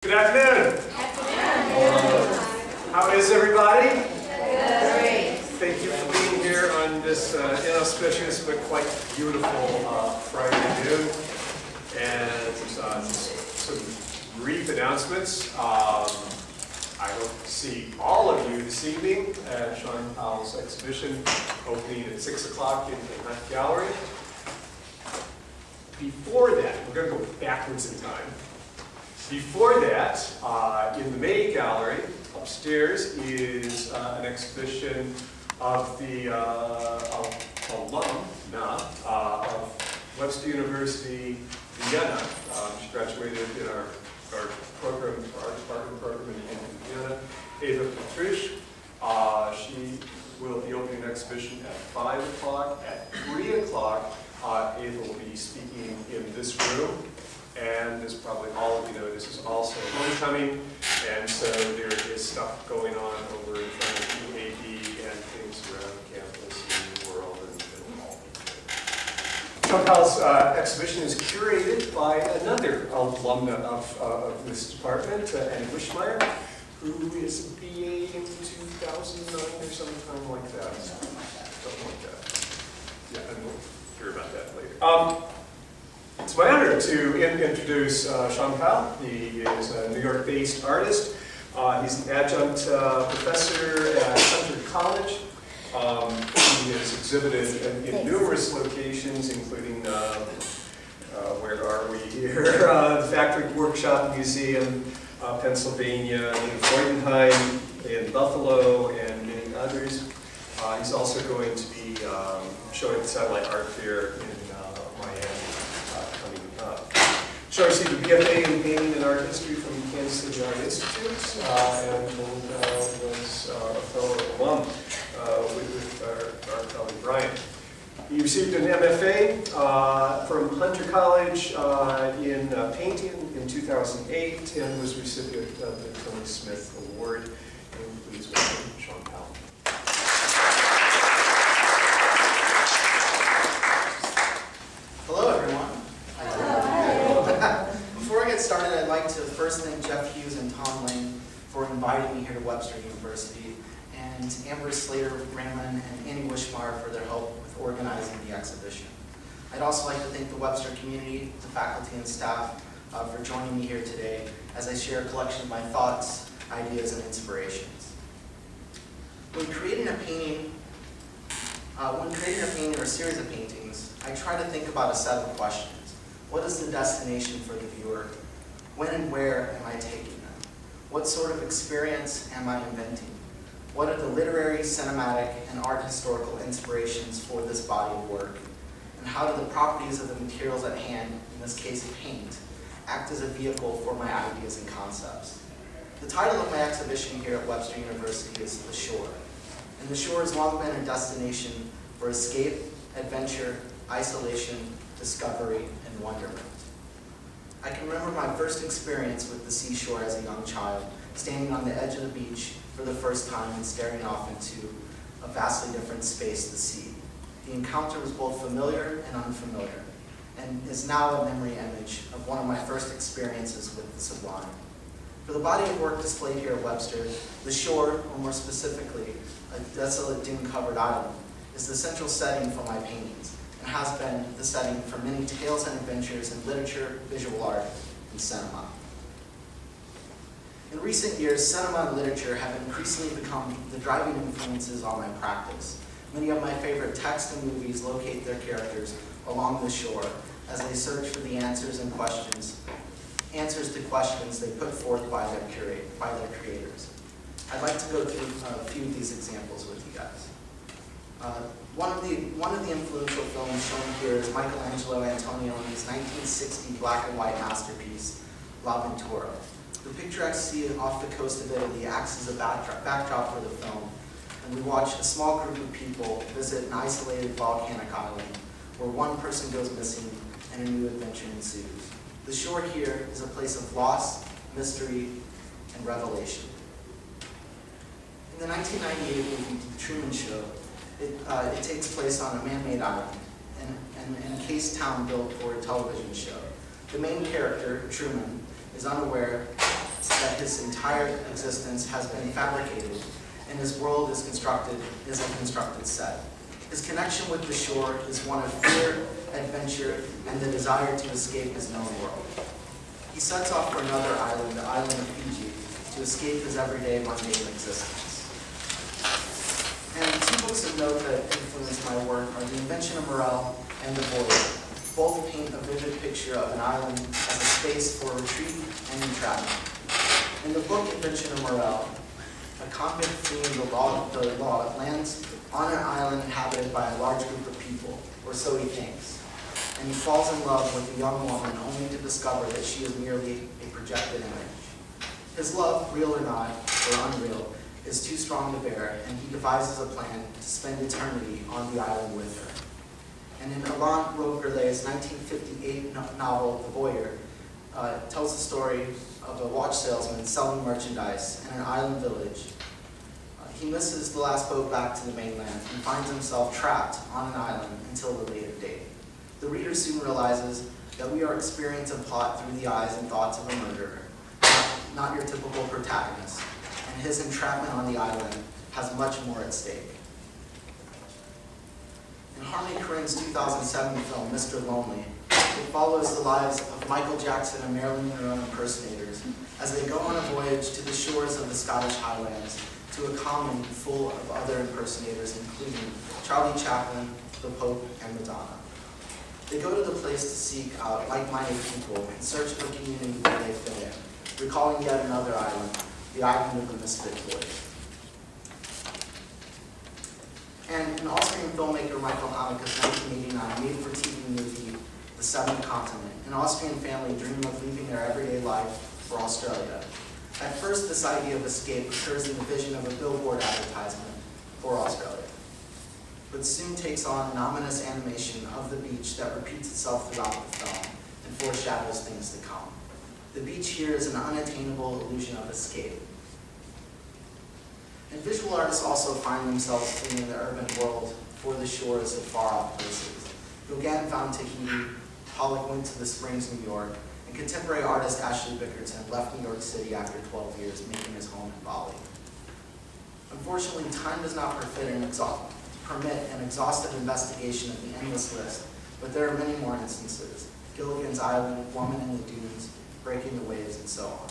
Good afternoon. How is everybody? Great. Thank you for being here on this inauspicious but quite beautiful Friday noon. And some brief announcements. I hope to see all of you this evening at Shawn Powell's exhibition opening at 6 o'clock in the Hunt Gallery. Before that, we're going to go backwards in time. Before that, in the May Gallery, upstairs is an exhibition of the alumna of Webster University, Vienna. She graduated in our program, our department program in Vienna. Ava Petrush. She will be opening an exhibition at 5 o'clock. At 3 o'clock, Ava will be speaking in this room. And as probably all of you know, this is also homecoming, and so there is stuff going on over in front of DADAH and things around campus and the world and all. Shawn Powell's exhibition is curated by another alumna of this department, Annie Wishmeyer, who is a BA in 2009 or sometime like that. Something like that. Yeah, and we'll hear about that later. It's my honor to introduce Shawn Powell. He is a New York-based artist. He's an adjunct professor at Hunter College. He has exhibited in numerous locations, including, where are we here? The Factory Workshop Museum, Pennsylvania, in Freudenheim, in Buffalo, and many others. He's also going to be showing at the Satellite Art Fair in Miami. She received a BFA in Painting and Art History from Kansas City Art Institute, and was a fellow alum with our colleague Brian. He received an MFA from Hunter College in painting in 2008 and was recipient of the Tony Smith Award. And please welcome Shawn Powell. Hello, everyone. Before I get started, I'd like to first thank Jeff Hughes and Tom Lane for inviting me here to Webster University, and Amber Slater, Raymond, and Annie Wishmeyer for their help with organizing the exhibition. I'd also like to thank the Webster community, the faculty and staff, for joining me here today as I share a collection of my thoughts, ideas, and inspirations. When creating a painting or a series of paintings, I try to think about a set of questions. What is the destination for the viewer? When and where am I taking them? What sort of experience am I inventing? What are the literary, cinematic, and art historical inspirations for this body of work? And how do the properties of the materials at hand, in this case paint, act as a vehicle for my ideas and concepts? The title of my exhibition here at Webster University is The Shore. And the shore has long been a destination for escape, adventure, isolation, discovery, and wonderment. I can remember my first experience with the seashore as a young child, standing on the edge of the beach for the first time and staring off into a vastly different space, the sea. The encounter was both familiar and unfamiliar, and is now a memory image of one of my first experiences with the sublime. For the body of work displayed here at Webster, the shore, or more specifically, a desolate dune-covered island, is the central setting for my paintings, and has been the setting for many tales and adventures in literature, visual art, and cinema. In recent years, cinema and literature have increasingly become the driving influences on my practice. Many of my favorite texts and movies locate their characters along the shore as they search for the answers to questions they put forth by their creators. I'd like to go through a few of these examples with you guys. One of the influential films shown here is Michelangelo Antonioni's 1960 black and white masterpiece, La Ventura. The picturesque sea off the coast of Italy acts as a backdrop for the film, and we watch a small group of people visit an isolated volcanic island where one person goes missing and a new adventure ensues. The shore here is a place of loss, mystery, and revelation. In the 1998 movie The Truman Show, it takes place on a man-made island, and an encased town built for a television show. The main character, Truman, is unaware his entire existence has been fabricated and his world is a constructed set. His connection with the shore is one of fear, adventure, and the desire to escape his known world. He sets off for another island, the island of Fiji, to escape his everyday mundane existence. And two books of note that influenced my work are The Invention of Morel and The Voyage. Both paint a vivid picture of an island as a space for retreat and entrapment. In the book Invention of Morel, a convict fleeing the law lands on an island inhabited by a large group of people, or so he thinks, and he falls in love with a young woman only to discover that she is merely a projected image. His love, real or not, or unreal, is too strong to bear, and he devises a plan to spend eternity on the island with her. And in Alain Robbe-Gurlet's 1958 novel, The Voyeur, tells the story of a watch salesman selling merchandise in an island village. He misses the last boat back to the mainland and finds himself trapped on an island until the later date. The reader soon realizes that we are experiencing a plot through the eyes and thoughts of a murderer, not your typical protagonist, and his entrapment on the island has much more at stake. In Harmony Korine's 2007 film, Mr. Lonely, it follows the lives of Michael Jackson and Marilyn Monroe impersonators as they go on a voyage to the shores of the Scottish Highlands to a commune full of other impersonators, including Charlie Chaplin, the Pope, and Madonna. They go to the place to seek out like-minded people and search for a community where they fit in, recalling yet another island, the island of the misfit boys. And an Austrian filmmaker, Michael Haneke's 1989 made-for-TV movie, The Seventh Continent, an Austrian family dream of leaving their everyday life for Australia. At first, this idea of escape occurs in the vision of a billboard advertisement for Australia, but soon takes on an ominous animation of the beach that repeats itself throughout the film and foreshadows things to come. The beach here is an unattainable illusion of escape. And visual artists also find themselves fleeing the urban world for the shores of far-off places. Gauguin found Tahiti, Pollock went to the Springs, New York, and contemporary artist Ashley Bickerton left New York City after 12 years, making his home in Bali. Unfortunately, time does not permit an exhaustive investigation of the endless list, but there are many more instances. Gilligan's Island, Woman in the Dunes, Breaking the Waves, and so on.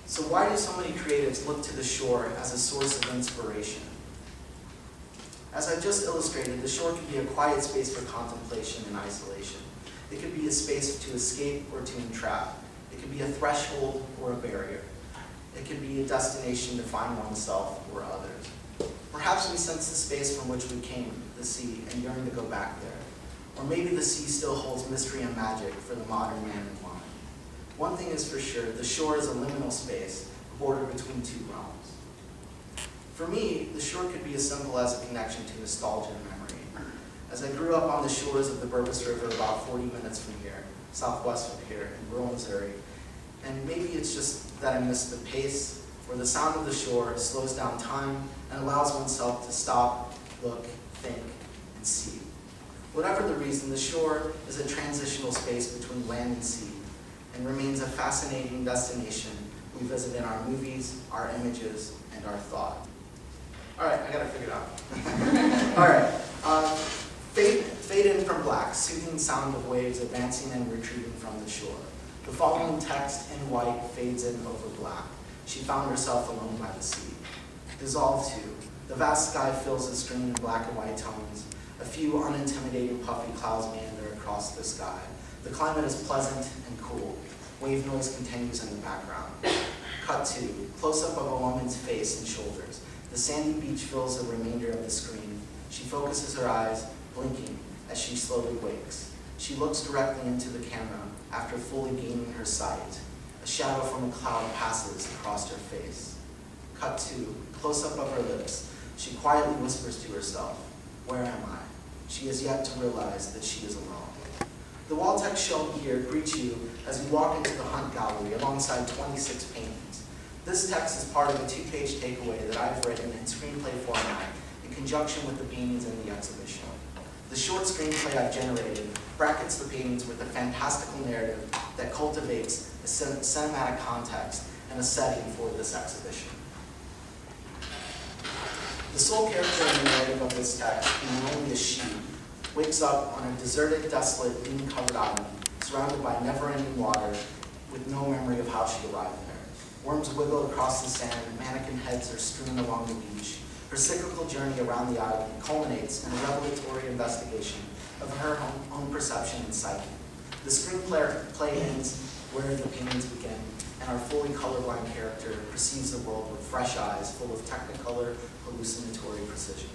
So why do so many creatives look to the shore as a source of inspiration? As I just illustrated, the shore can be a quiet space for contemplation and isolation. It could be a space to escape or to entrap. It could be a threshold or a barrier. It could be a destination to find oneself or others. Perhaps we sense the space from which we came, the sea, and yearn to go back there. Or maybe the sea still holds mystery and magic for the modern man and woman. One thing is for sure, the shore is a liminal space, a border between two realms. For me, the shore could be as simple as a connection to nostalgia and memory. As I grew up on the shores of the Burbus River about 40 minutes from here, southwest of here, in rural Missouri, and maybe it's just that I miss the pace, where the sound of the shore slows down time and allows oneself to stop, look, think, and see. Whatever the reason, the shore is a transitional space between land and sea, and remains a fascinating destination we visit in our movies, our images, and our thought. All right, I got it figured out. All right, fade in from black, soothing sound of waves advancing and retreating from the shore. The following text in white fades in over black. She found herself alone by the sea. Dissolve to. The vast sky fills the screen in black and white tones. A few unintimidating puffy clouds meander across the sky. The climate is pleasant and cool. Wave noise continues in the background. Cut to. Close-up of a woman's face and shoulders. The sandy beach fills the remainder of the screen. She focuses her eyes, blinking, as she slowly wakes. She looks directly into the camera after fully gaining her sight. A shadow from a cloud passes across her face. Cut to. Close-up of her lips. She quietly whispers to herself, "Where am I?" She has yet to realize that she is alone. The wall text shown here greets you as you walk into the Hunt Gallery alongside 26 paintings. This text is part of a 2-page takeaway that I've written in screenplay format in conjunction with the paintings in the exhibition. The short screenplay I've generated brackets the paintings with a fantastical narrative that cultivates a cinematic context and a setting for this exhibition. The sole character in the narrative of this text, the loneliest sheep, wakes up on a deserted, desolate, dune-covered island, surrounded by never-ending water, with no memory of how she arrived there. Worms wiggle across the sand, mannequin heads are strewn along the beach. Her cyclical journey around the island culminates in a revelatory investigation of her own perception and psyche. The screenplay ends where the paintings begin, and our fully colorblind character perceives the world with fresh eyes, full of technicolor, hallucinatory precision.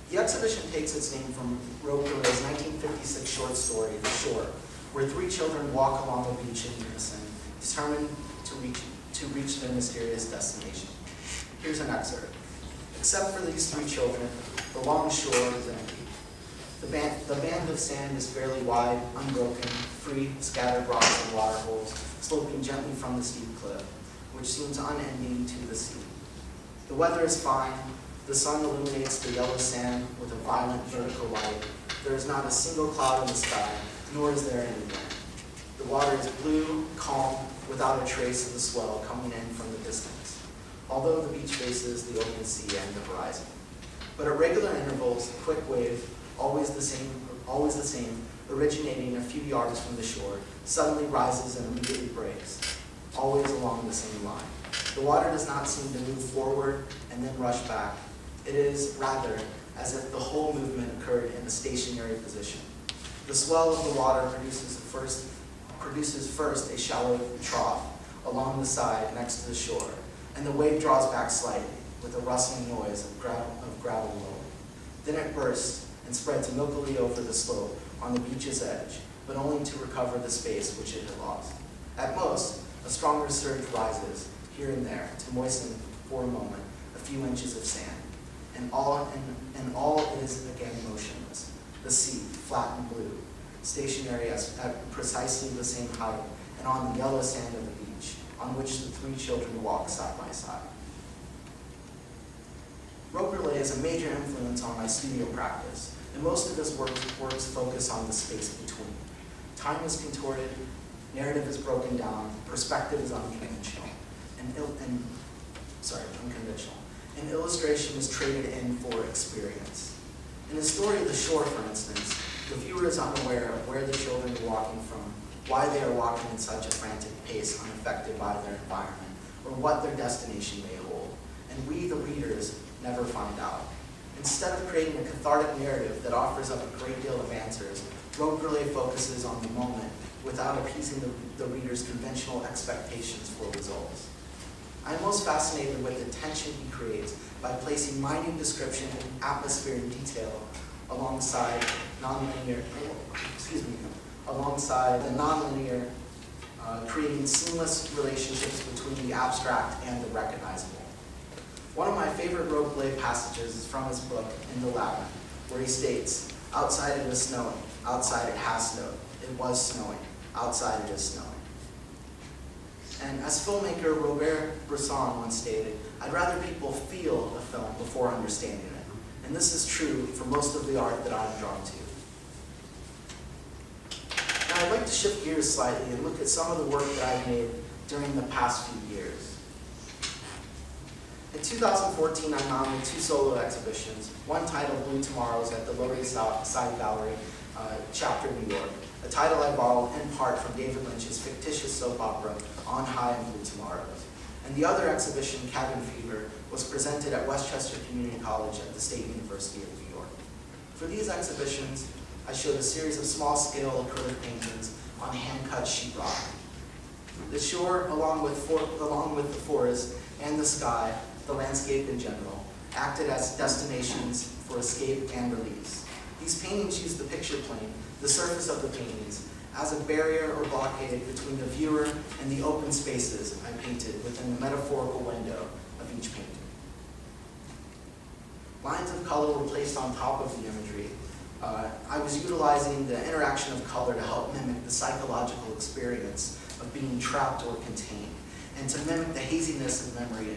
The exhibition takes its name from Roque Goulet's 1956 short story, The Shore, where three children walk along the beach in unison, determined to reach their mysterious destination. Here's an excerpt. Except for these three children, the long shore is empty. The band of sand is fairly wide, unbroken, free, scattered rocks and water holes, sloping gently from the steep cliff, which seems unending to the sea. The weather is fine. The sun illuminates the yellow sand with a violent vertical light. There is not a single cloud in the sky, nor is there any wind. The water is blue, calm, without a trace of the swell coming in from the distance, although the beach faces the open sea and the horizon. But at regular intervals, a quick wave, always the same, originating a few yards from the shore, suddenly rises and immediately breaks, always along the same line. The water does not seem to move forward and then rush back. It is, rather, as if the whole movement occurred in a stationary position. The swell of the water produces first a shallow trough along the side next to the shore, and the wave draws back slightly with a rustling noise of gravel lower. Then it bursts and spreads milkily over the slope on the beach's edge, but only to recover the space which it had lost. At most, a stronger surge rises here and there to moisten for a moment a few inches of sand, and all is again motionless. The sea, flat and blue, stationary at precisely the same height, and on the yellow sand of the beach, on which the three children walk side by side. Roque Goulet is a major influence on my studio practice, and most of his works focus on the space between. Time is contorted, narrative is broken down, perspective is unconventional, and illustration is traded in for experience. In the story of The Shore, for instance, the viewer is unaware of where the children are walking from, why they are walking in such a frantic pace unaffected by their environment, or what their destination may hold. And we, the readers, never find out. Instead of creating a cathartic narrative that offers up a great deal of answers, Roque Goulet focuses on the moment without appeasing the reader's conventional expectations for results. I'm most fascinated with the tension he creates by placing minute description and atmosphere and detail alongside the nonlinear, creating seamless relationships between the abstract and the recognizable. One of my favorite Roque Goulet passages is from his book, In the Labyrinth, where he states, "Outside it is snowing, outside it has snowed, it was snowing, outside it is snowing." And as filmmaker Robert Bresson once stated, "I'd rather people feel a film before understanding it." And this is true for most of the art that I'm drawn to. Now I'd like to shift gears slightly and look at some of the work that I've made during the past few years. In 2014, I mounted two solo exhibitions, one titled Blue Tomorrows at the Lower East Side Gallery, Chapter New York, a title I borrowed in part from David Lynch's fictitious soap opera On High and Blue Tomorrows. And the other exhibition, Cabin Fever, was presented at Westchester Community College at the State University of New York. For these exhibitions, I showed a series of small-scale acrylic paintings on hand-cut sheetrock. The shore, along with the forest and the sky, the landscape in general, acted as destinations for escape and release. These paintings used the picture plane, the surface of the paintings, as a barrier or blockade between the viewer and the open spaces I painted within the metaphorical window of each painting. Lines of color were placed on top of the imagery. I was utilizing the interaction of color to help mimic the psychological experience of being trapped or contained, and to mimic the haziness of memory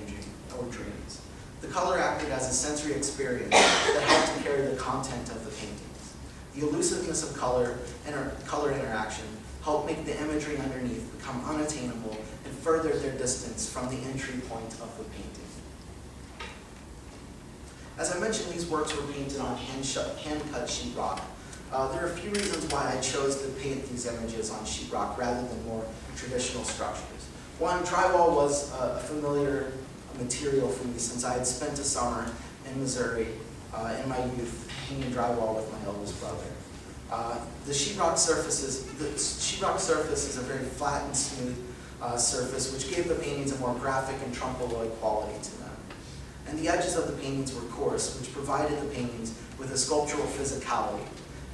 or dreams. The color acted as a sensory experience that helped to carry the content of the paintings. The elusiveness of color and color interaction helped make the imagery underneath become unattainable and furthered their distance from the entry point of the painting. As I mentioned, these works were painted on hand-cut sheetrock. There are a few reasons why I chose to paint these images on sheetrock rather than more traditional structures. One, drywall was a familiar material for me since I had spent a summer in Missouri in my youth hanging drywall with my eldest brother. The sheetrock surface is a very flat and smooth surface, which gave the paintings a more graphic and trompe-l'oeil quality to them. And the edges of the paintings were coarse, which provided the paintings with a sculptural physicality.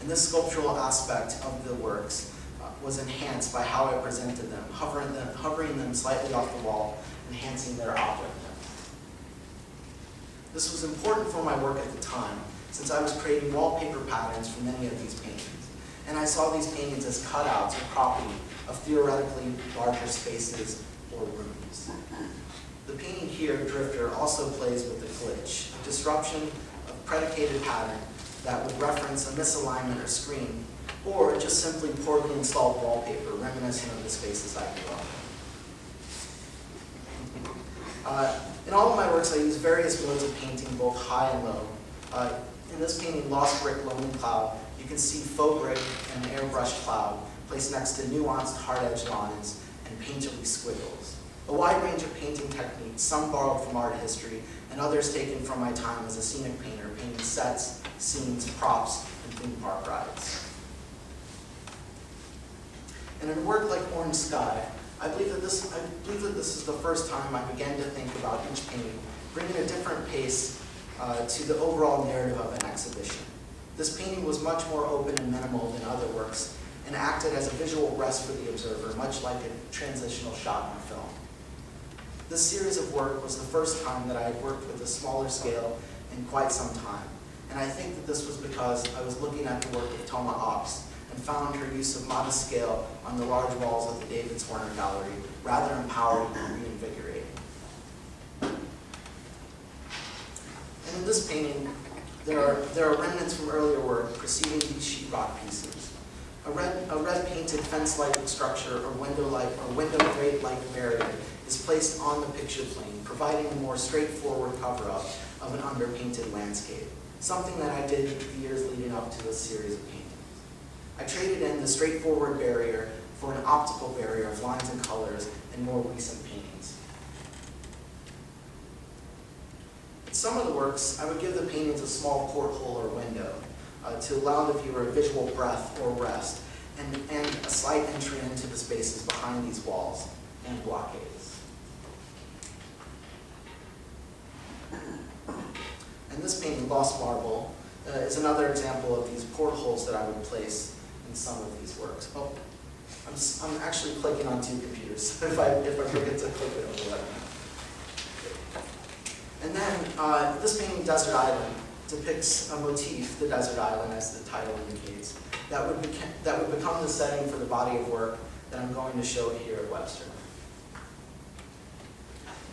And this sculptural aspect of the works was enhanced by how I presented them, hovering them slightly off the wall, enhancing their objectness. This was important for my work at the time, since I was creating wallpaper patterns for many of these paintings. And I saw these paintings as cutouts or property of theoretically larger spaces or rooms. The painting here, Drifter, also plays with the glitch, a disruption of predicated pattern that would reference a misalignment or screen, or just simply poorly installed wallpaper reminiscent of the spaces I grew up in. In all of my works, I use various modes of painting, both high and low. In this painting, Lost Brick, Lonely Cloud, you can see faux brick and an airbrushed cloud placed next to nuanced hard-edged lines and painterly squiggles. A wide range of painting techniques, some borrowed from art history, and others taken from my time as a scenic painter, painting sets, scenes, props, and theme park rides. And in a work like Orange Sky, I believe that this is the first time I began to think about each painting, bringing a different pace to the overall narrative of an exhibition. This painting was much more open and minimal than other works, and acted as a visual rest for the observer, much like a transitional shot in a film. This series of work was the first time that I had worked with a smaller scale in quite some time, and I think that this was because I was looking at the work of Toma Ops and found her use of modest scale on the large walls of the David Warner Gallery rather empowering and reinvigorating. And in this painting, there are remnants from earlier work preceding these sheetrock pieces. A red painted fence-like structure or window grate-like barrier is placed on the picture plane, providing a more straightforward cover-up of an underpainted landscape, something that I did the years leading up to this series of paintings. I traded in the straightforward barrier for an optical barrier of lines and colors in more recent paintings. In some of the works, I would give the paintings a small porthole or window to allow the viewer a visual breath or rest, and a slight entry into the spaces behind these walls and blockades. And this painting, Lost Marble, is another example of these portholes that I would place in some of these works. Oh, I'm actually clicking on two computers. if I forget to click it over, let me know. And then this painting, Desert Island, depicts a motif, the desert island, as the title indicates, that would become the setting for the body of work that I'm going to show here at Webster.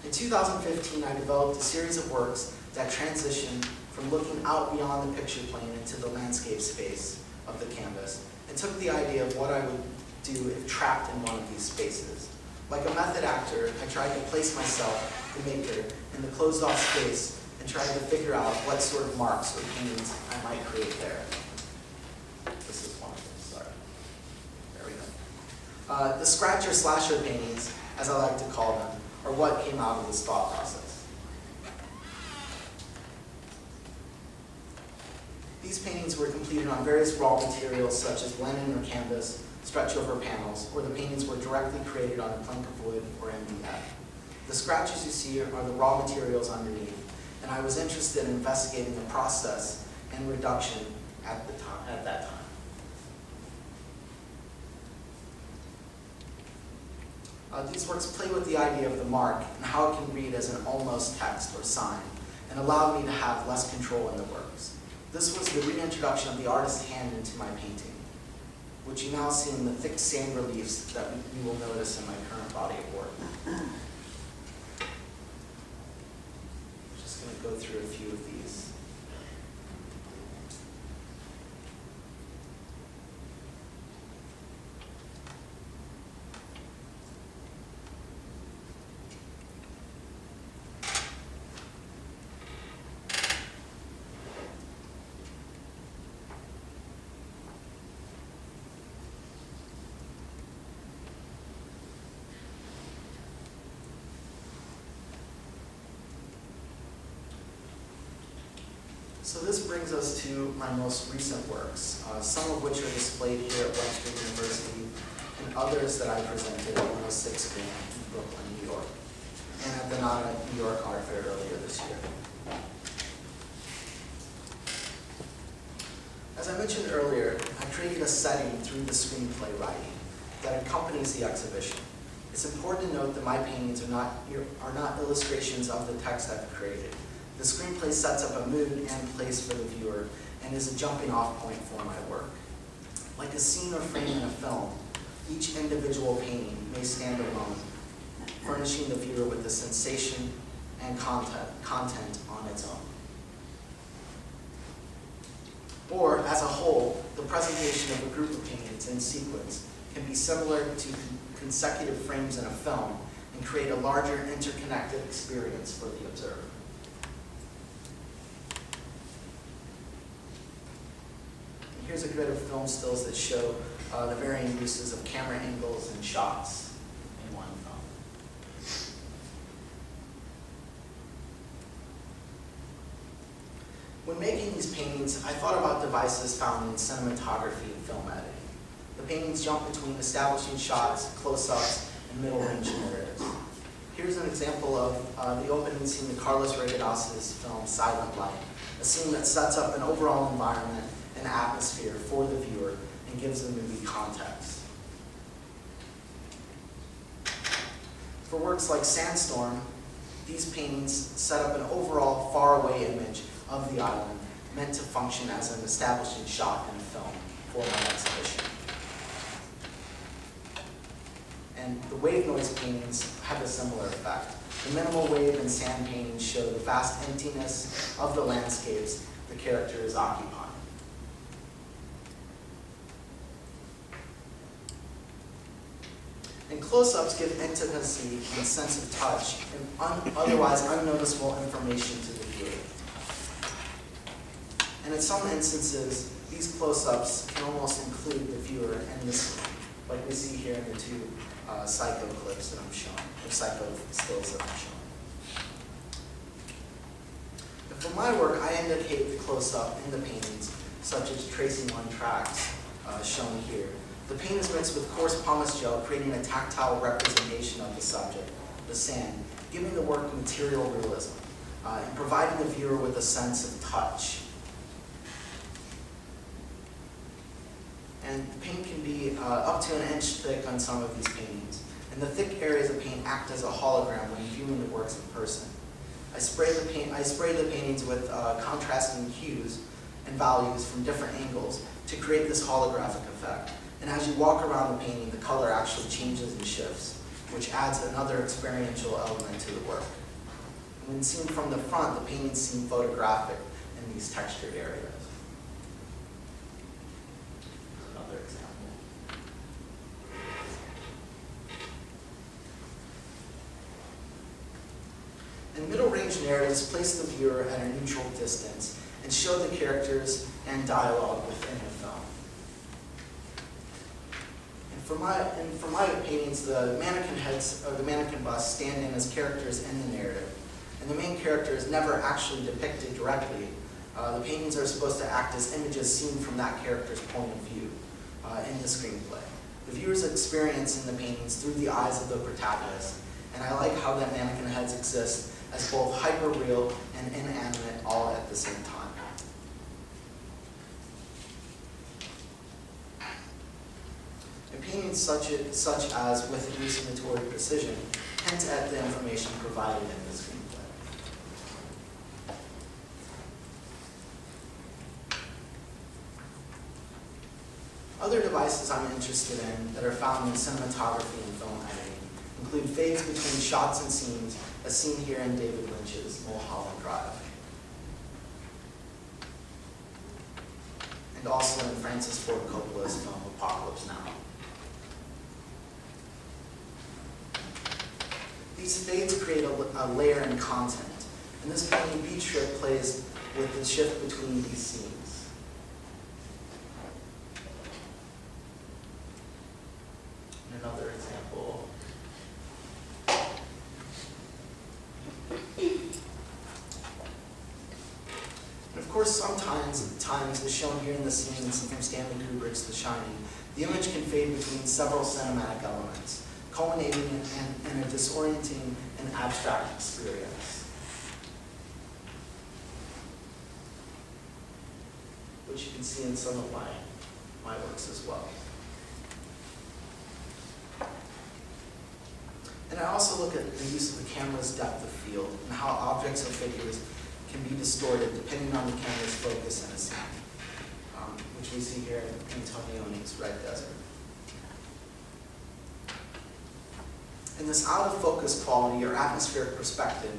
In 2015, I developed a series of works that transitioned from looking out beyond the picture plane into the landscape space of the canvas, and took the idea of what I would do if trapped in one of these spaces. Like a method actor, I tried to place myself, the maker, in the closed-off space and tried to figure out what sort of marks or paintings I might create there. This is one of them, sorry. There we go. The scratch or slasher paintings, as I like to call them, are what came out of this thought process. These paintings were completed on various raw materials such as linen or canvas, stretch over panels, or the paintings were directly created on a plank of wood or MDF. The scratches you see are the raw materials underneath, and I was interested in investigating the process and reduction at that time. These works play with the idea of the mark and how it can read as an almost text or sign, and allowed me to have less control in the works. This was the reintroduction of the artist's hand into my painting, which you now see in the thick sand reliefs that you will notice in my current body of work. Just going to go through a few of these. So this brings us to my most recent works, some of which are displayed here at Webster University, and others that I presented at 106 Green in Brooklyn, New York, and at the DADAH New York Art Fair earlier this year. As I mentioned earlier, I created a setting through the screenplay writing that accompanies the exhibition. It's important to note that my paintings are not illustrations of the text I've created. The screenplay sets up a mood and place for the viewer and is a jumping off point for my work. Like a scene or frame in a film, each individual painting may stand alone, furnishing the viewer with the sensation and content on its own. Or, as a whole, the presentation of a group of paintings in sequence can be similar to consecutive frames in a film and create a larger interconnected experience for the observer. Here's a grid of film stills that show the varying uses of camera angles and shots in one film. When making these paintings, I thought about devices found in cinematography and film editing. The paintings jump between establishing shots, close-ups, and middle-range narratives. Here's an example of the opening scene of Carlos Reyes' film Silent Light, a scene that sets up an overall environment and atmosphere for the viewer and gives the movie context. For works like Sandstorm, these paintings set up an overall faraway image of the island meant to function as an establishing shot in a film for my exhibition. And the wave noise paintings have a similar effect. The minimal wave and sand paintings show the vast emptiness of the landscapes the character is occupying. And close-ups give intimacy and a sense of touch and otherwise unnoticeable information to the viewer. And in some instances, these close-ups can almost include the viewer in the scene, like we see here in the two psycho clips that I'm showing, or psycho stills that I'm showing. And for my work, I indicate the close-up in the paintings, such as tracing on tracks shown here. The paint is mixed with coarse pumice gel, creating a tactile representation of the subject, the sand, giving the work material realism, and providing the viewer with a sense of touch. And the paint can be up to an inch thick on some of these paintings. And the thick areas of paint act as a hologram when viewing the works in person. I spray the paintings with contrasting hues and values from different angles to create this holographic effect. And as you walk around the painting, the color actually changes and shifts, which adds another experiential element to the work. And when seen from the front, the paintings seem photographic in these textured areas. Another example. And middle-range narratives place the viewer at a neutral distance and show the characters and dialogue within the film. And for my paintings, the mannequin heads or the mannequin busts stand in as characters in the narrative, and the main character is never actually depicted directly. The paintings are supposed to act as images seen from that character's point of view in the screenplay. The viewer's experience in the paintings through the eyes of the protagonist, and I like how that mannequin heads exist as both hyper-real and inanimate all at the same time. And paintings such as with hallucinatory precision hint at the information provided in the screenplay. Other devices I'm interested in that are found in cinematography and film editing include fades between shots and scenes, as seen here in David Lynch's Mulholland Drive. and also in Francis Ford Coppola's film Apocalypse Now. These fades create a layer in content, and this painting beat strip plays with the shift between these scenes. And another example. And of course, sometimes, as shown here in the scenes from Stanley Kubrick's The Shining, the image can fade between several cinematic elements, culminating in a disorienting and abstract experience, which you can see in some of my works as well. And I also look at the use of the camera's depth of field and how objects or figures can be distorted depending on the camera's focus in a scene, which we see here in Antonioni's Red Desert. And this out-of-focus quality or atmospheric perspective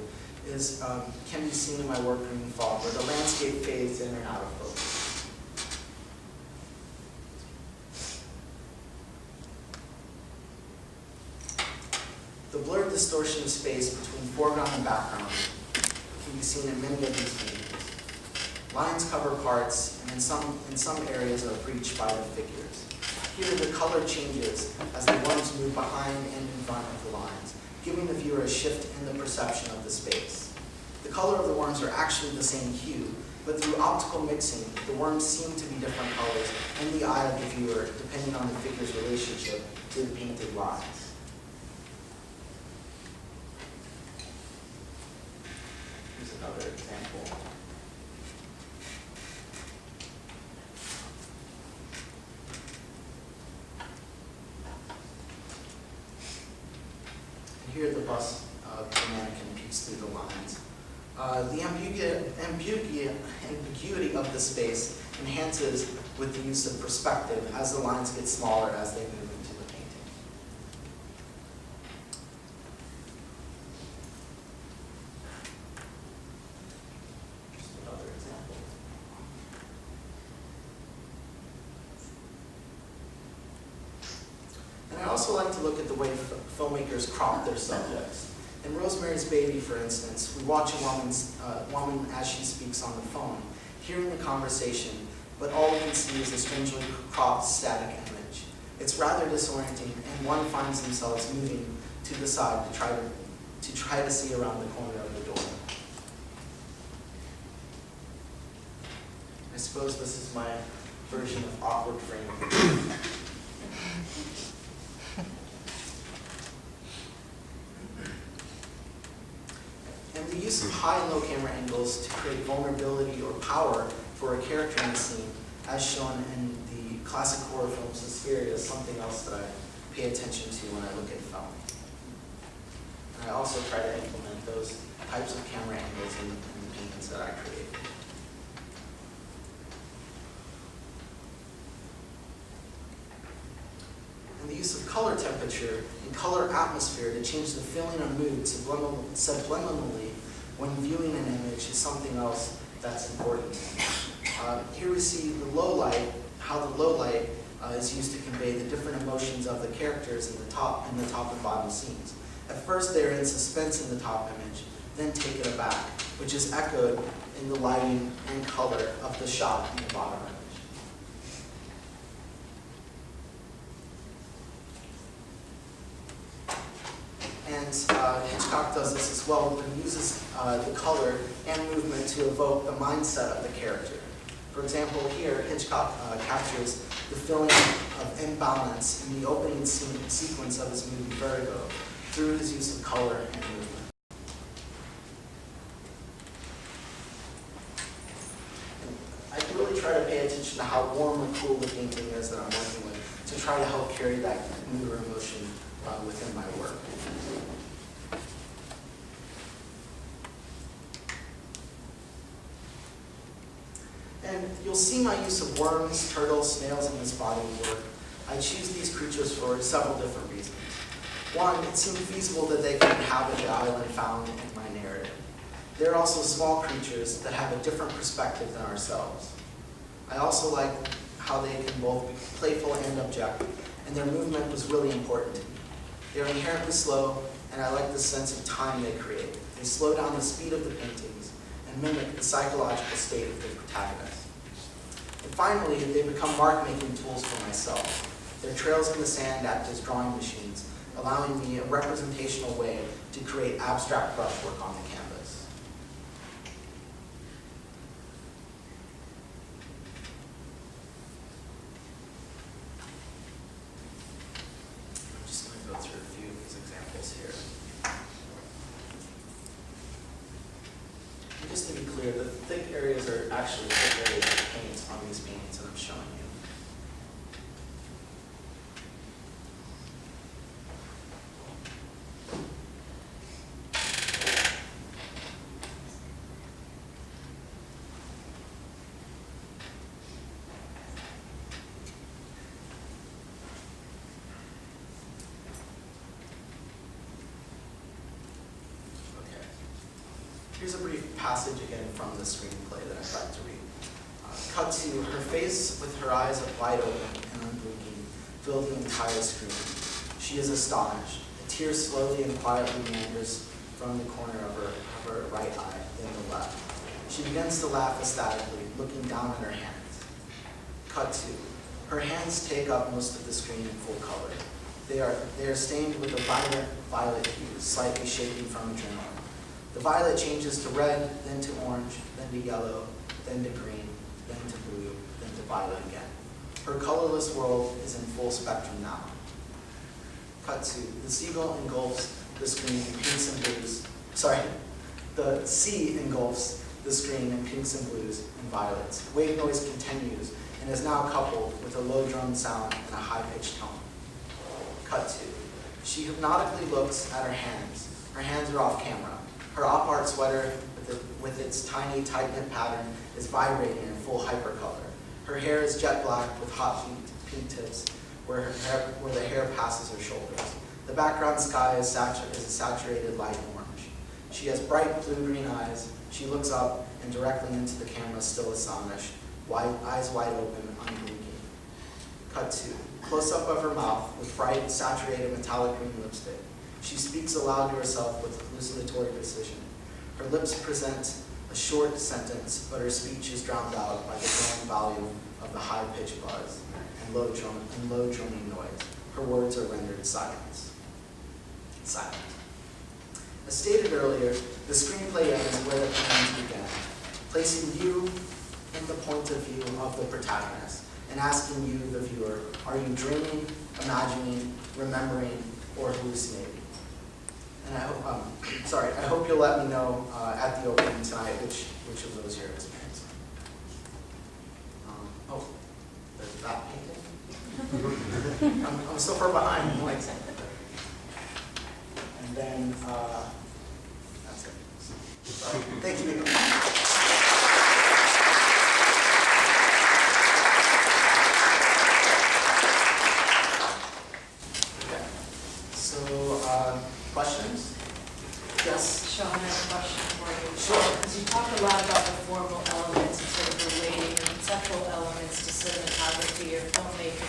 can be seen in my work Green Fog, where the landscape fades in and out of focus. The blurred distortion of space between foreground and background can be seen in many of these paintings. Lines cover parts, and in some areas are breached by the figures. Here, the color changes as the worms move behind and in front of the lines, giving the viewer a shift in the perception of the space. The color of the worms are actually the same hue, but through optical mixing, the worms seem to be different colors in the eye of the viewer, depending on the figure's relationship to the painted lines. Here's another example. Here the bust of the mannequin peeks through the lines. The ambiguity of the space enhances with the use of perspective as the lines get smaller as they move into the painting. Just another example. And I also like to look at the way filmmakers crop their subjects. In Rosemary's Baby, for instance, we watch a woman as she speaks on the phone, hearing the conversation, but all we can see is a strangely cropped, static image. It's rather disorienting, and one finds themselves moving to the side to try to see around the corner of the door. I suppose this is my version of awkward framing. And the use of high and low camera angles to create vulnerability or power for a character in the scene, as shown in the classic horror film Suspiria, is something else that I pay attention to when I look at film. And I also try to implement those types of camera angles in the paintings that I create. And the use of color temperature and color atmosphere to change the feeling or mood subliminally when viewing an image is something else that's important. Here we see the low light, how the low light is used to convey the different emotions of the characters in the top and bottom scenes. At first they're in suspense in the top image, then take it aback, which is echoed in the lighting and color of the shot in the bottom image. And Hitchcock does this as well, but he uses the color and movement to evoke the mindset of the character. For example, here, Hitchcock captures the feeling of imbalance in the opening sequence of his movie Vertigo through his use of color and movement. And I really try to pay attention to how warm or cool the painting is that I'm working with to try to help carry that mood or emotion within my work. And you'll see my use of worms, turtles, snails in this body of work. I choose these creatures for several different reasons. One, it seemed feasible that they could inhabit the island found in my narrative. They're also small creatures that have a different perspective than ourselves. I also like how they can both be playful and objective, and their movement was really important to me. They're inherently slow, and I like the sense of time they create. They slow down the speed of the paintings and mimic the psychological state of the protagonist. And finally, they become mark-making tools for myself. Their trails in the sand act as drawing machines, allowing me a representational way to create abstract brushwork on the canvas. I'm just going to go through a few of these examples here. And just to be clear, the thick areas are actually thick areas of paint on these paintings that I'm showing you. Here's a brief passage again from the screenplay that I'd like to read. Cut to her face with her eyes wide open and unblinking, fill the entire screen. She is astonished. A tear slowly and quietly meanders from the corner of her right eye, then the left. She begins to laugh ecstatically, looking down at her hands. Cut to. Her hands take up most of the screen in full color. They are stained with a vibrant violet hue, slightly shading from adrenaline. The violet changes to red, then to orange, then to yellow, then to green, then to blue, then to violet again. Her colorless world is in full spectrum now. Cut to. The seagull engulfs the screen in pinks and blues. Sorry, the sea engulfs the screen in pinks and blues and violets. Wave noise continues and is now coupled with a low drum sound and a high-pitched tone. Cut to. She hypnotically looks at her hands. Her hands are off camera. Her op-art sweater with its tiny, tight-knit pattern is vibrating in full hypercolor. Her hair is jet black with hot pink tips where the hair passes her shoulders. The background sky is a saturated light orange. She has bright blue-green eyes. She looks up and directly into the camera, still astonished, eyes wide open, unblinking. Cut to. Close-up of her mouth with bright, saturated metallic green lipstick. She speaks aloud to herself with hallucinatory precision. Her lips present a short sentence, but her speech is drowned out by the growing volume of the high-pitched buzz and low droning noise. Her words are rendered silence. Silent. As stated earlier, the screenplay ends where the paintings begin, placing you in the point of view of the protagonist and asking you, the viewer, are you dreaming, imagining, remembering, or hallucinating? And I hope you'll let me know at the opening tonight which of those you're experiencing. There's that painting. I'm so far behind. And then that's it. So, thank you. Okay. So, questions? Yes? Shawn, I have a question for you. Sure. Because you talked a lot about the formal elements and sort of relating the conceptual elements to cinematography or filmmaking,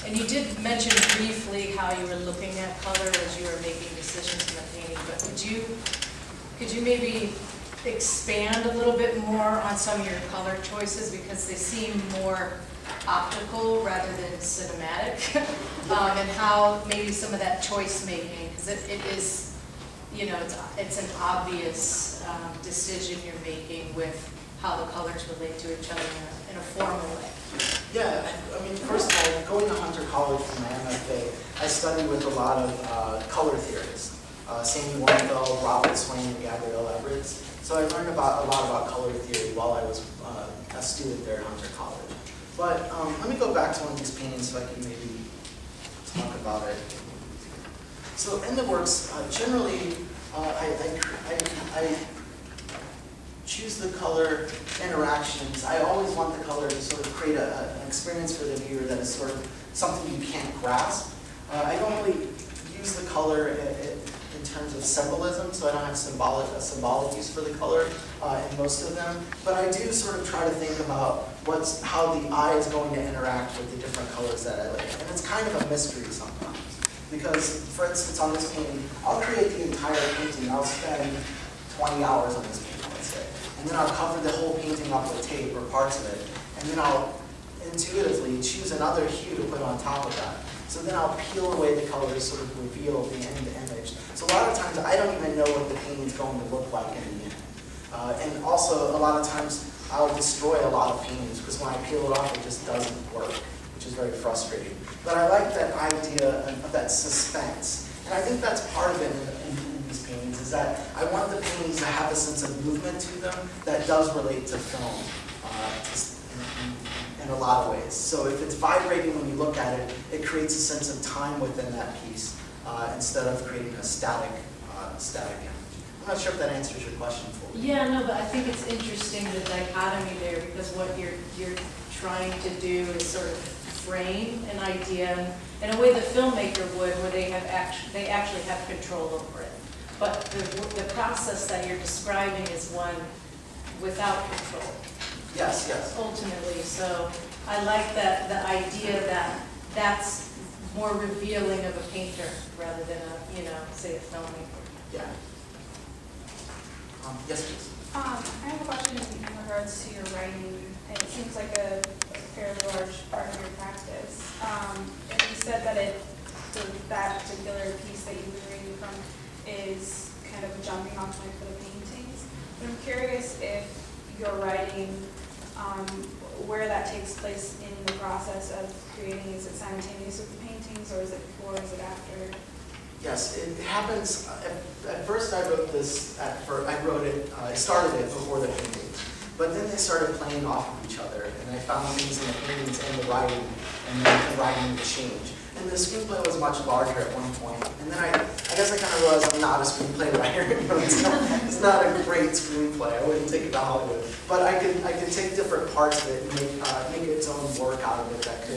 and you did mention briefly how you were looking at color as you were making decisions in the painting, but could you maybe expand a little bit more on some of your color choices, because they seem more optical rather than cinematic, and how maybe some of that choice making, because it is, you know, it's an obvious decision you're making with how the colors relate to each other in a formal way. Yeah, I mean, first of all, going to Hunter College for my MFA, I studied with a lot of color theorists, Sandy Warnfeld, Robert Swain, and Gabrielle Everett. So I learned a lot about color theory while I was a student there at Hunter College. But let me go back to one of these paintings so I can maybe talk about it. So in the works, generally, I choose the color interactions. I always want the color to sort of create an experience for the viewer that is sort of something you can't grasp. I don't really use the color in terms of symbolism, so I don't have a symbolic use for the color in most of them. But I do sort of try to think about how the eye is going to interact with the different colors that I lay. And it's kind of a mystery sometimes. Because, for instance, on this painting, I'll create the entire painting. I'll spend 20 hours on this painting, let's say. And then I'll cover the whole painting up with tape or parts of it. And then I'll intuitively choose another hue to put on top of that. So then I'll peel away the colors, sort of reveal the end image. So a lot of times I don't even know what the painting's going to look like in the end. And also, a lot of times I'll destroy a lot of paintings because when I peel it off, it just doesn't work, which is very frustrating. But I like that idea of that suspense. And I think that's part of it in these paintings, is that I want the paintings to have a sense of movement to them that does relate to film in a lot of ways. So if it's vibrating when you look at it, it creates a sense of time within that piece instead of creating a static image. I'm not sure if that answers your question fully. Yeah, no, but I think it's interesting, the dichotomy there, because what you're trying to do is sort of frame an idea in a way the filmmaker would, where they actually have control over it. But the process that you're describing is one without control. Yes, yes. Ultimately, so I like that the idea that that's more revealing of a painter rather than say a filmmaker. Yeah. Yes, please. I have a question in regards to your writing. It seems like a fairly large part of your practice. And you said that that particular piece that you were reading from is kind of a jumping off point for the paintings. But I'm curious if your writing, where that takes place in the process of creating. Is it simultaneous with the paintings, or is it before, is it after? Yes, it happens. At first, I wrote this. I started it before the paintings, but then they started playing off of each other, and I found things in the paintings and the writing, and then the writing would change. And the screenplay was much larger at one point, and then I guess I kind of realized I'm not a screenplay writer. It's not a great screenplay. I wouldn't take it to Hollywood, but I could take different parts of it and make its own work out of it that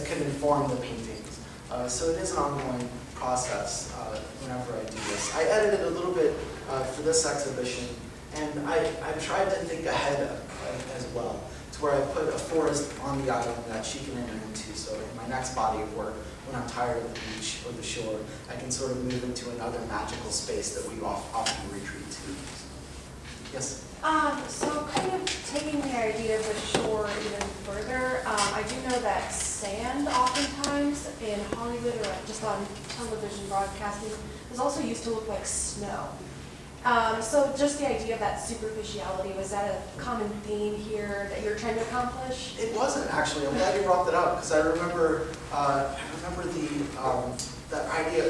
could inform the paintings. So it is an ongoing process whenever I do this. I edited a little bit for this exhibition, and I've tried to think ahead as well, to where I put a forest on the island that she can enter into. So in my next body of work, when I'm tired of the beach or the shore, I can sort of move into another magical space that we often retreat to. Yes? So kind of taking the idea of the shore even further, I do know that sand oftentimes in Hollywood or just on television broadcasting is also used to look like snow. So just the idea of that superficiality, was that a common theme here that you're trying to accomplish? It wasn't actually. I'm glad you brought that up, because I remember that idea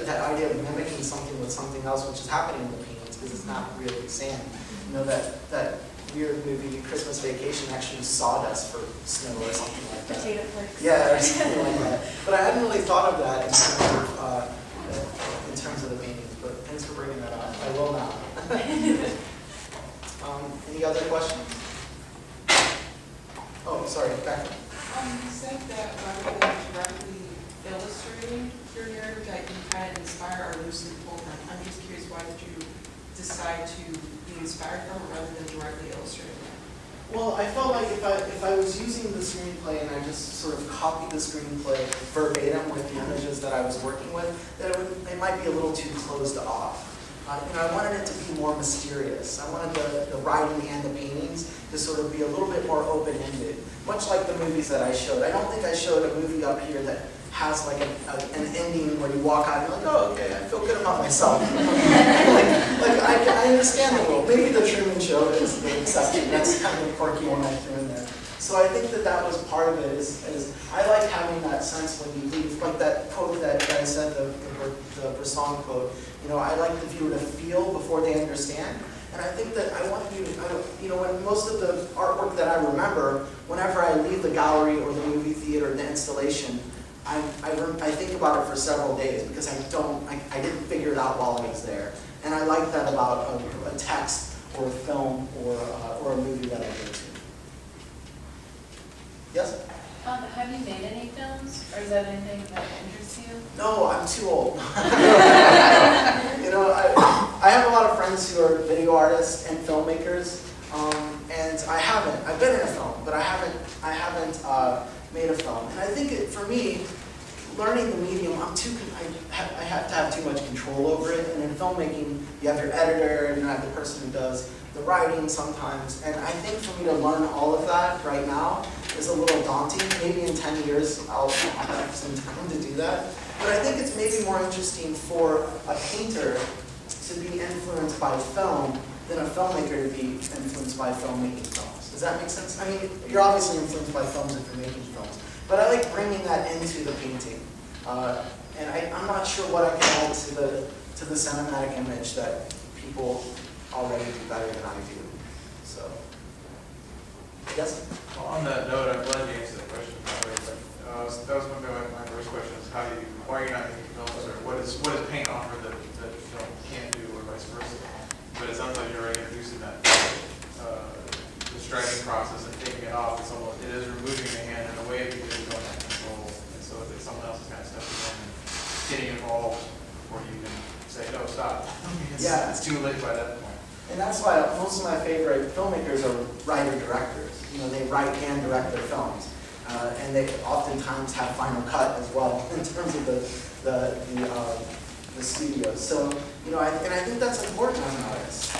of mimicking something with something else, which is happening in the paintings, because it's not really sand. You know, that weird movie Christmas Vacation actually sawdust for snow or something like that. Potato flakes. Yeah, or something like that. But I hadn't really thought of that in terms of the paintings. But thanks for bringing that up. I will now. Any other questions? Oh, sorry, back. You said that rather than directly illustrating your narrative, that you kind of inspire or loosely pull from. I'm just curious, why did you decide to be inspired from it rather than directly illustrating it? Well, I felt like if I was using the screenplay and I just sort of copied the screenplay verbatim with the images that I was working with, that it might be a little too closed off. I wanted it to be more mysterious. I wanted the writing and the paintings to sort of be a little bit more open-ended, much like the movies that I showed. I don't think I showed a movie up here that has like an ending where you walk out and you're like, oh, okay, I feel good about myself. I understand the world. Maybe the Truman Show is the exception. That's kind of a quirky one I threw in there. So I think that was part of it, is I like having that sense when you leave, like that quote that I said, the Bresson quote, I like the viewer to feel before they understand. And I think that I want you to, when most of the artwork that I remember, whenever I leave the gallery or the movie theater or the installation, I think about it for several days, because I didn't figure it out while I was there. And I like that about a text or a film or a movie that I go to. Yes? Have you made any films, or is that anything that interests you? No, I'm too old. I have a lot of friends who are video artists and filmmakers, and I haven't. I've been in a film, but I haven't made a film. And I think for me, learning the medium, I have to have too much control over it. And in filmmaking, you have your editor, and you have the person who does the writing sometimes. And I think for me to learn all of that right now is a little daunting. Maybe in 10 years, I'll have some time to do that. But I think it's maybe more interesting for a painter to be influenced by film than a filmmaker to be influenced by filmmaking films. Does that make sense? I mean, you're obviously influenced by films if you're making films, but I like bringing that into the painting. And I'm not sure what I can add to the cinematic image that people already do better than I do. So, yes? Well, on that note, I'm glad you answered the question that way, but that was going to be my first question is why are you not making films, or what does paint offer that film can't do, or vice versa? But it sounds like you're already introducing that the striking process and taking it off. It is removing the hand in a way because you don't have control, and so if someone else is kind of stepping in and getting involved before you can say no, stop. It's too late by that point. And that's why most of my favorite filmmakers are writer-directors. You know, they write and direct their films. And they oftentimes have final cut as well in terms of the studios. So, you know, and I think that's important as an artist.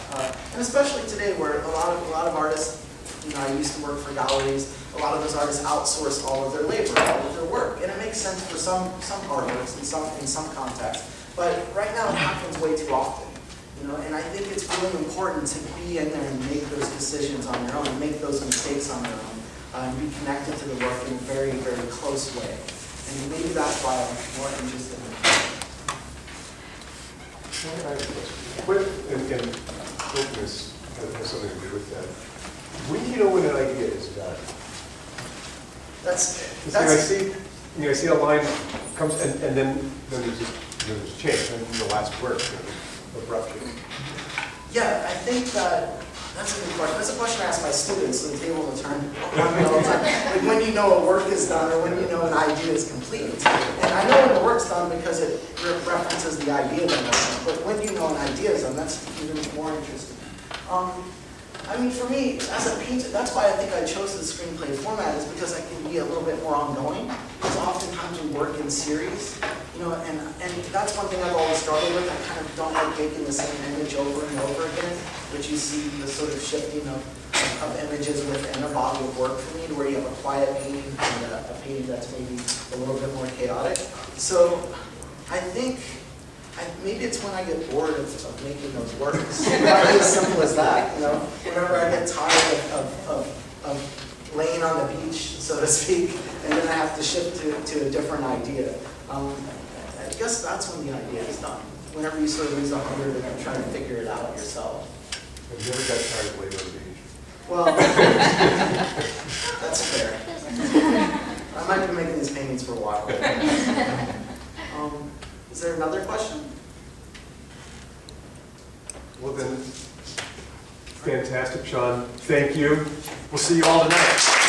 And especially today where a lot of artists, you know, I used to work for galleries, a lot of those artists outsource all of their labor, all of their work. And it makes sense for some artworks in some contexts. But right now it happens way too often. You know, and I think it's really important to be in there and make those decisions on your own, and make those mistakes on your own, and be connected to the work in a very, very close way. And maybe that's why I'm more interested in it. I have a question. And openness has something to do with that. When do you know when an idea is done? I see a line comes, and then there's a change, and the last word, abruptly. Yeah, I think that's a good question. That's a question I ask my students, so the table will turn around me all the time. Like when you know a work is done, or when you know an idea is complete. And I know when the work's done because it references the idea that I'm done. But when you know an idea is done, that's even more interesting. I mean, for me, as a painter, that's why I think I chose the screenplay format, is because I can be a little bit more ongoing. Because oftentimes we work in series, you know, and that's one thing I've always struggled with. I kind of don't like making the same image over and over again, but you see the sort of shifting of images within a body of work for me, to where you have a quiet painting and a painting that's maybe a little bit more chaotic. So I think maybe it's when I get bored of making those works. It might be as simple as that, you know. Whenever I get tired of laying on the beach, so to speak, and then I have to shift to a different idea. I guess that's when the idea is done. Whenever you sort of lose 100 and try to figure it out yourself. Have you ever got tired of laying on the beach? Well, that's fair. I might be making these paintings for a while. Is there another question? Well then, fantastic, Shawn. Thank you. We'll see you all tonight.